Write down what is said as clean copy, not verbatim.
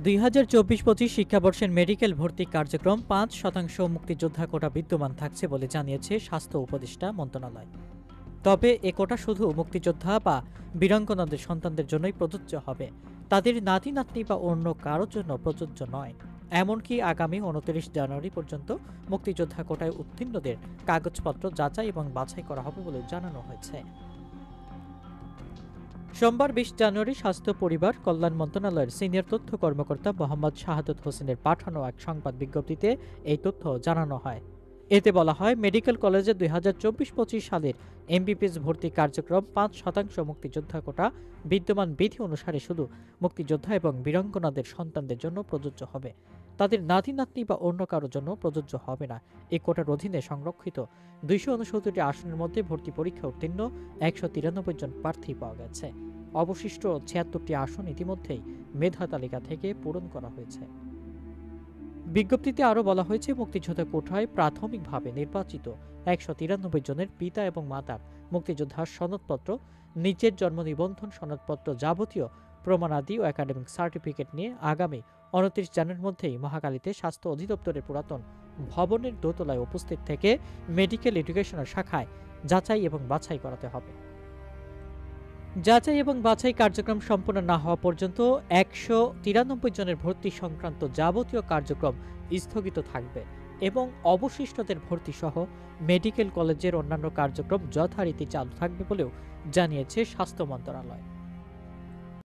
২০২৪-২৫ শিক্ষাবর্ষের medical ভর্তি কার্যক্রম ৫% মুক্তিযোদ্ধা কোটা বিদ্যমান থাকছে বলে জানিয়েছে স্বাস্থ্য উপদেষ্টা মন্ত্রণালয়। তবে এ কোটা শুধু মুক্তিযোদ্ধা বা বীরাঙ্গনাদের সন্তানদের জন্যই প্রযোজ্য হবে, তাদের নাতি নাতনি বা অন্য কারোর জন্য প্রযোজ্য নয়। এমনকি আগামী ২৯ জানুয়ারি পর্যন্ত মুক্তিযোদ্ধা কোটায় উত্তীর্ণদের কাগজপত্র যাচাই এবং বাছাই করা হবে বলে জানানো হয়েছে। সোমবার ২০ জানুয়ারি স্বাস্থ্য পরিবার কল্যাণ মন্ত্রণালয়ের সিনিয়র তথ্য কর্মকর্তা মোহাম্মদ শাহাদত হোসেনের পাঠানো এক সংবাদ বিজ্ঞপ্তিতে এই তথ্য জানানো হয়। এতে বলা হয়, মেডিকেল কলেজে ২০২৪-২৫ সালের এমবিবিএস ভর্তি কার্যক্রম ৫% মুক্তিযোদ্ধা কোটা বিদ্যমান বিধি অনুসারে শুধু মুক্তিযোদ্ধা এবং বীরাঙ্গনাদের সন্তানদের জন্য প্রযোজ্য হবে, তাদের নাতি নাতনি বা অন্য কারোর জন্য প্রযোজ্য হবে না। এই কোটার অধীনে সংরক্ষিত ২৬৯টি আসনের মধ্যে ভর্তি পরীক্ষা উত্তীর্ণ ১৯৩ জন প্রার্থী পাওয়া গেছে। অবশিষ্ট ৭৬টি আসন ইতিমধ্যেই মেধা তালিকা থেকে পূরণ করা হয়েছে। বিজ্ঞপ্তিতে আরও বলা হয়েছে, মুক্তিযোদ্ধা কোটায় প্রাথমিকভাবে নির্বাচিত ১৯৩ জনের পিতা এবং মাতার মুক্তিযোদ্ধার সনদপত্র, নিজের জন্ম নিবন্ধন সনদপত্র, যাবতীয় প্রমাণাদি ও একাডেমিক সার্টিফিকেট নিয়ে আগামী ২৯ জানুয়ারির মধ্যেই মহাখালীতে স্বাস্থ্য অধিদপ্তরের পুরাতন ভবনের দোতলায় উপস্থিত থেকে মেডিকেল এডুকেশনের শাখায় যাচাই এবং বাছাই করাতে হবে। যাচাই এবং বাছাই কার্যক্রম সম্পন্ন না হওয়া পর্যন্ত ১৯৩ জনের ভর্তি সংক্রান্ত যাবতীয় কার্যক্রম স্থগিত থাকবে এবং অবশিষ্টদের ভর্তি সহ মেডিকেল কলেজের অন্যান্য কার্যক্রম যথারীতি চালু থাকবে বলেও জানিয়েছে স্বাস্থ্য মন্ত্রণালয়।